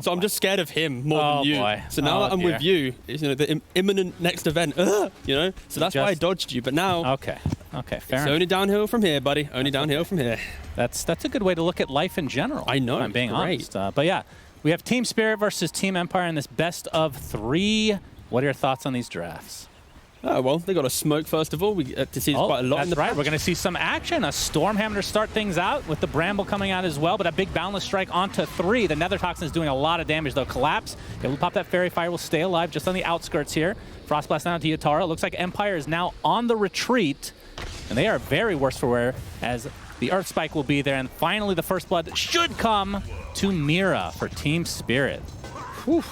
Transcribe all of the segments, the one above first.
So I'm just scared of him more than you. Boy. So now that I'm with you, it's, the imminent next event, So that's why I dodged you. But now, okay, fair enough. Only downhill from here, buddy. Only downhill from here. That's a good way to look at life in general. I know. If I'm being honest. But yeah, we have Team Spirit versus Team Empire in this best of 3. What are your thoughts on these drafts? Oh, well, they got a smoke, first of all. We get to see quite a lot in the right. patch. We're going to see some action. A Stormhammer to start things out with the Bramble coming out as well, but a big Boundless Strike onto 3. The Nether Toxin is doing a lot of damage, though. Collapse. It'll pop that Fairy Fire. Will stay alive just on the outskirts here. Frostblast down to Yatara. Looks like Empire is now on the retreat, and they are very worse for wear as the Earth Spike will be there. And finally, the first blood should come to Mira for Team Spirit. Whew.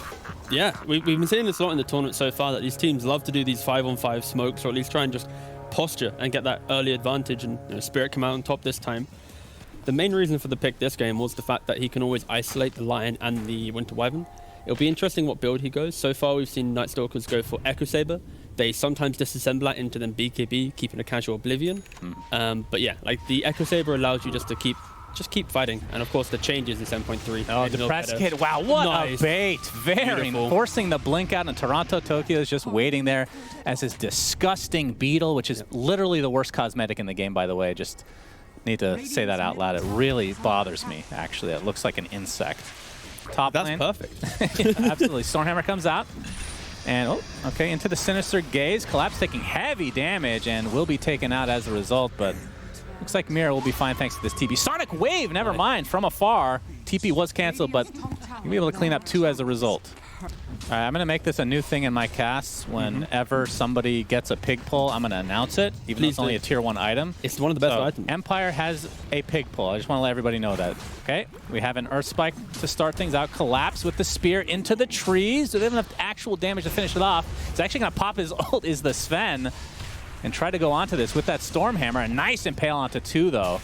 Yeah, we've been seeing this a lot in the tournament so far, that these teams love to do these 5-on-5 smokes, or at least try and just posture and get that early advantage, and Spirit come out on top this time. The main reason for the pick this game was the fact that he can always isolate the Lion and the Winter Wyvern. It'll be interesting what build he goes. So far we've seen Night Stalkers go for Echo Saber. They sometimes disassemble that into them BKB, keeping a casual Oblivion. But yeah, like the Echo Saber allows you just to keep fighting, and of course the changes in 7.3. Oh, Depressed Kid! Wow, what a bait! Very beautiful. Forcing the blink out, and Toronto Tokyo is just waiting there as his disgusting beetle, which is literally the worst cosmetic in the game, by the way. Just need to say that out loud. It really bothers me. Actually, it looks like an insect. Top That's lane. perfect. Yeah, absolutely. Stormhammer comes out. And, okay, into the Sinister Gaze. Collapse taking heavy damage and will be taken out as a result, but looks like Mira will be fine thanks to this TP. Sonic Wave, never mind, from afar. TP was canceled, but you'll be able to clean up 2 as a result. All right, I'm going to make this a new thing in my casts. Whenever somebody gets a pig pull, I'm going to announce it, even though it's only a tier 1 item. It's one of the best items. Empire has a pig pull. I just want to let everybody know that. Okay, we have an Earth Spike to start things out. Collapse with the spear into the trees. Do they have enough actual damage to finish it off? He's actually going to pop his ult, is the Sven, and try to go onto this with that Stormhammer. A nice impale onto 2, though.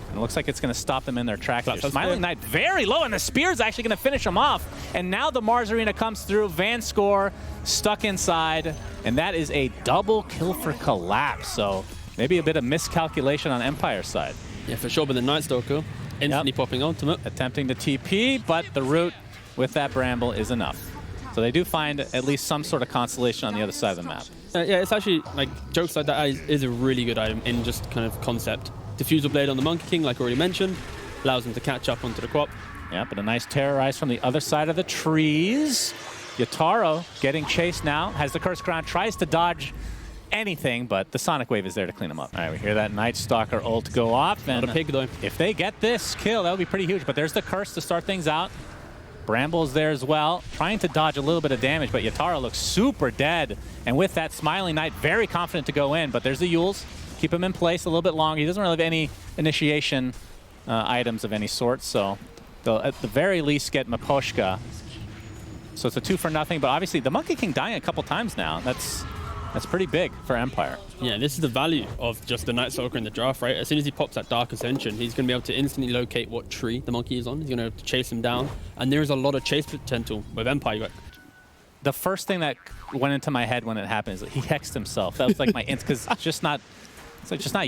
And it looks like it's going to stop them in their tracks. Smiling Knight very low, and the Spear's actually going to finish him off. And now the Mars Arena comes through. Van Score stuck inside, and that is a double kill for Collapse. So maybe a bit of miscalculation on Empire's side. Yeah, for sure, but the Night Stalker instantly popping ultimate. Attempting to TP, but the root with that Bramble is enough. So they do find at least some sort of consolation on the other side of the map. Yeah, it's actually, like, jokes like that is a really good item in just kind of concept. Diffusal Blade on the Monkey King, like already mentioned, allows him to catch up onto the crop. Yeah, but a nice Terrorize from the other side of the trees. Yataro getting chased now, has the Curse Crown, tries to dodge anything, but the Sonic Wave is there to clean him up. All right, we hear that Night Stalker ult go off. And not a pig, though. If they get this kill, that would be pretty huge, but there's the Curse to start things out. Bramble's there as well, trying to dodge a little bit of damage, but Yataro looks super dead. And with that, Smiling Knight very confident to go in, but there's the Yules. Keep him in place a little bit longer. He doesn't really have any initiation items of any sort, so they'll at the very least get Miposhka. So it's a 2 for nothing, but obviously the Monkey King dying a couple times now. That's pretty big for Empire. Yeah, this is the value of just the Night Stalker in the draft, right? As soon as he pops that Dark Ascension, he's going to be able to instantly locate what tree the monkey is on. He's going to have to chase him down, and there's a lot of chase potential with Empire. The first thing that went into my head when it happened is he hexed himself. That was like my int, because it's just not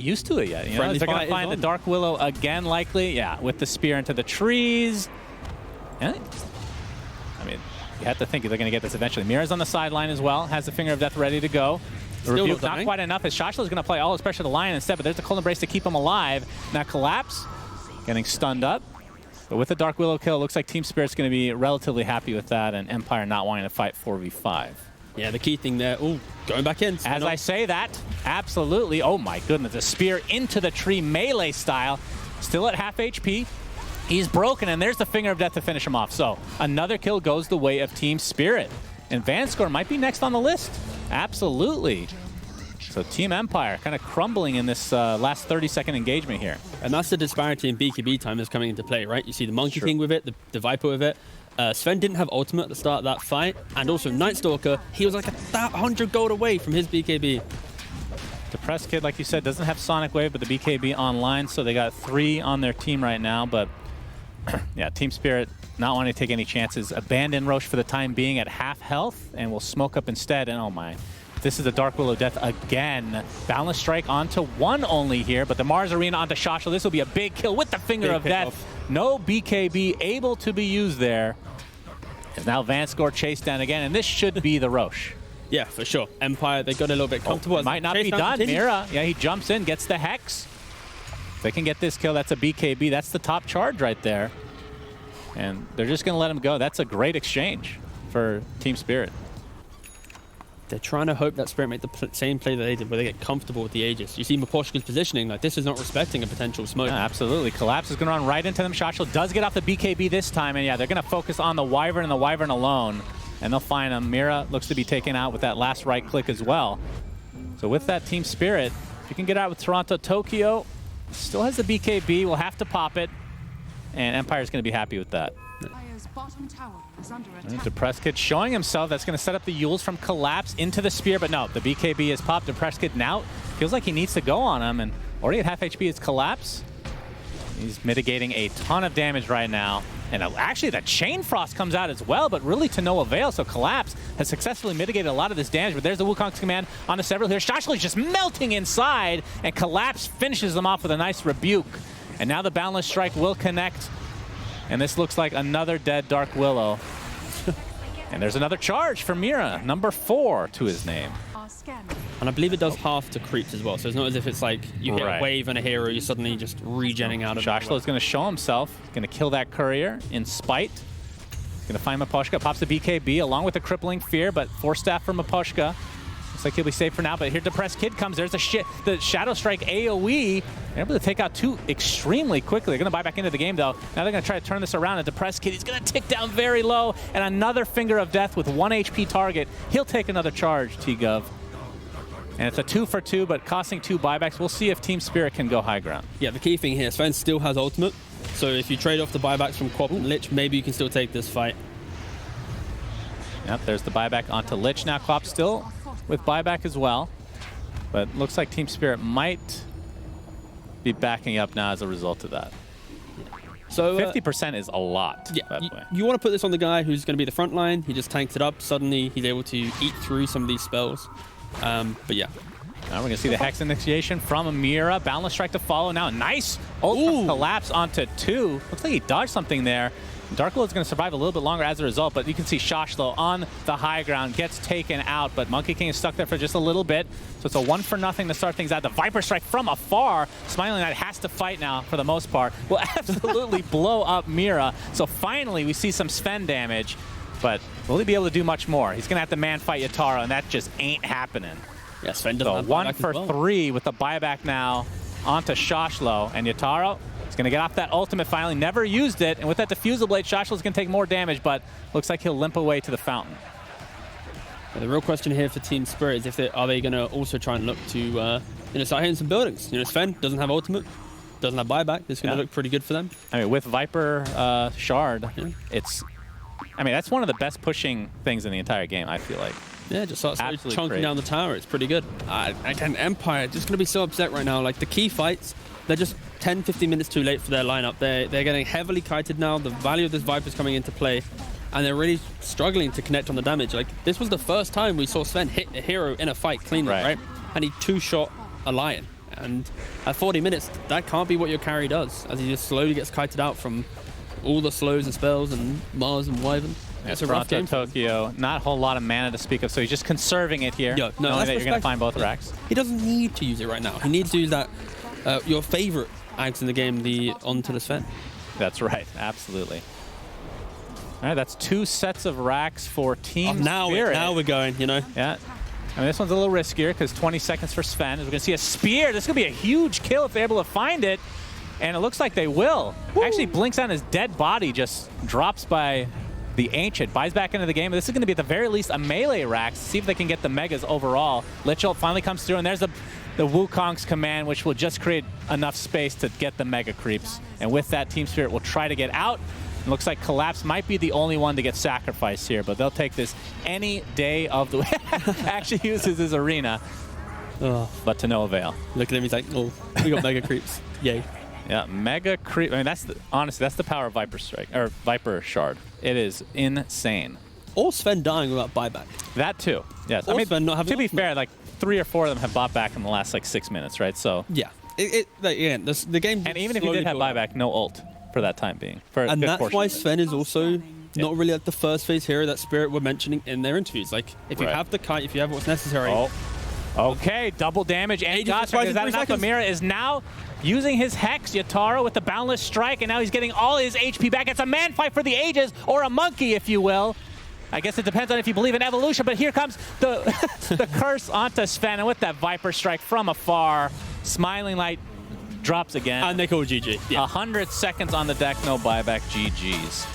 used to it yet. You know, they're going to find the Dark Willow again, likely. Yeah, with the spear into the trees. Yeah. I mean, you have to think they're going to get this eventually. Mira's on the sideline as well, has the Finger of Death ready to go. The Rebuke not quite enough, as Shashla is going to play all his pressure to the Lion instead, but there's the Cold Embrace to keep him alive. Now Collapse, getting stunned up. But with the Dark Willow kill, it looks like Team Spirit's going to be relatively happy with that, and Empire not wanting to fight 4v5. Yeah, the key thing there, going back in. As I say that, absolutely. Oh my goodness, a spear into the tree melee style. Still at half HP. He's broken, and there's the Finger of Death to finish him off. So another kill goes the way of Team Spirit. And Vanscore might be next on the list. Absolutely. So Team Empire kind of crumbling in this last 30-second engagement here. And that's the disparity in BKB time that's coming into play, right? You see the Monkey King with it, the Viper with it. Sven didn't have ultimate at the start of that fight. And also Night Stalker, he was like 100 gold away from his BKB. Depressed Kid, like you said, doesn't have Sonic Wave, but the BKB online, so they got 3 on their team right now. But yeah, Team Spirit not wanting to take any chances. Abandon Roche for the time being at half health, and will smoke up instead. And oh my, this is the Dark Willow Death again. Boundless Strike onto 1 only here, but the Mars Arena onto Shashla. This will be a big kill with the Finger of Death. No BKB able to be used there. As now Vanscore chased down again, and this should be the Roche. Yeah, for sure. Empire, they got a little bit comfortable. It might not be done. Mira, yeah, he jumps in, gets the Hex. If they can get this kill, that's a BKB. That's the top charge right there. And they're just going to let him go. That's a great exchange for Team Spirit. They're trying to hope that Spirit make the same play that they did, where they get comfortable with the Aegis. You see Miposhka's positioning, like this is not respecting a potential smoke. Yeah, absolutely. Collapse is going to run right into them. Shoshlo does get off the BKB this time, and yeah, they're going to focus on the Wyvern and the Wyvern alone, and they'll find him. Mira looks to be taken out with that last right click as well. So with that Team Spirit, if you can get out with Toronto, Tokyo still has the BKB, will have to pop it, and Empire's going to be happy with that. Bottom tower is under attack. Depressed Kid showing himself. That's going to set up the Yules from Collapse into the Spear, but no, the BKB is popped. Depressed Kid now feels like he needs to go on him, and already at half HP is Collapse. He's mitigating a ton of damage right now. And actually, the Chain Frost comes out as well, but really to no avail. So Collapse has successfully mitigated a lot of this damage, but there's the Wukong's command on the several here. Shoshlo is just melting inside, and Collapse finishes them off with a nice rebuke. And now the Boundless Strike will connect. And this looks like another dead Dark Willow. And there's another charge for Mira, number 4 to his name. And I believe it does half to creeps as well, so it's not as if it's like you hit a wave and a hero, you're suddenly just regenning out of it. Shoshlo is going to show himself. He's going to kill that courier in spite. He's going to find Miposhka, pops the BKB along with the crippling fear, but 4 staff for Miposhka. Looks like he'll be safe for now, but here Depressed Kid comes. There's the Shadow Strike AoE. They're able to take out 2 extremely quickly. They're going to buy back into the game, though. Now they're going to try to turn this around. And Depressed Kid, he's going to tick down very low. And another Finger of Death with 1 HP target. He'll take another charge, Teaguv. And it's a 2 for 2, but costing 2 buybacks. We'll see if Team Spirit can go high ground. Yeah, the key thing here, Sven still has ultimate. So if you trade off the buybacks from Quap and Lich, maybe you can still take this fight. Yep, there's the buyback onto Lich now. Quap still with buyback as well. But looks like Team Spirit might be backing up now as a result of that. So 50% is a lot. Yeah, you want to put this on the guy who's going to be the front line. He just tanked it up. Suddenly he's able to eat through some of these spells. But yeah. Now we're going to see the Hex initiation from Amira. Boundless Strike to follow now. Nice ult from Collapse onto 2. Looks like he dodged something there. Dark Willow is going to survive a little bit longer as a result, but you can see Shoshlo on the high ground gets taken out, but Monkey King is stuck there for just a little bit. So it's a 1 for nothing to start things out. The Viper Strike from afar. Smiling Knight has to fight now for the most part. Will absolutely blow up Mira. So finally we see some Sven damage, but will he be able to do much more? He's going to have to man fight Yatara, and that just ain't happening. Yeah, Sven doesn't have 1 for 3 with the buyback now onto Shoshlo, and Yatara is going to get off that ultimate finally. Never used it, and with that Diffusal Blade, Shoshlo is going to take more damage, but looks like he'll limp away to the fountain. The real question here for Team Spirit is are they going to also try and look to start hitting some buildings? Sven doesn't have ultimate, doesn't have buyback. It's going to look pretty good for them. I mean, with Viper Shard, that's one of the best pushing things in the entire game, I feel like. Yeah, just starts chunking down the tower. It's pretty good. Again, Empire just going to be so upset right now. Like, the key fights, they're just 10, 15 minutes too late for their lineup. They're getting heavily kited now. The value of this Viper is coming into play, and they're really struggling to connect on the damage. Like, this was the first time we saw Sven hit a hero in a fight cleanly, right? And he 2-shot a Lion. And at 40 minutes, that can't be what your carry does, as he just slowly gets kited out from all the slows and spells and Mars and Wyvern. Yeah, it's a rough game. Tokyo, not a whole lot of mana to speak of, so he's just conserving it here. No, knowing that you're going to find both racks. He doesn't need to use it right now. He needs to use that, your favorite axe in the game, the onto the Sven. That's right, absolutely. All right, that's 2 sets of racks for Team Spirit. Now we're going, Yeah. I mean, this one's a little riskier because 20 seconds for Sven. We're going to see a spear. This is going to be a huge kill if they're able to find it. And it looks like they will. Woo! Actually blinks on his dead body, just drops by the Ancient, buys back into the game. This is going to be at the very least a melee rack to see if they can get the megas overall. Lich ult finally comes through, and there's the Wukong's command, which will just create enough space to get the mega creeps. And with that, Team Spirit will try to get out. It looks like Collapse might be the only one to get sacrificed here, but they'll take this any day of the week. Actually uses his arena, but to no avail. Look at him, he's like, oh, we got mega creeps. Yay. Yeah, mega creep. I mean, honestly, that's the power of Viper Strike, or Viper Shard. It is insane. Or Sven dying without buyback. That too. Yes. Or Sven not having to be fair, like 3 or 4 of them have bought back in the last 6 minutes, right? So yeah, the game. And even if he did have buyback, no ult for that time being. And that's why Sven is also not really like the first phase hero that Spirit were mentioning in their interviews. Like, if you have the kite, if you have what's necessary. Oh. Okay, double damage. And gotcha. Is that enough? Amira is now using his Hex, Yatara with the Boundless Strike, and now he's getting all his HP back. It's a man fight for the ages, or a monkey, if you will. I guess it depends on if you believe in evolution, but here comes the, the curse onto Sven, and with that Viper Strike from afar, Smiling Light drops again. And they call GG. 100 seconds on the deck, no buyback, GG's.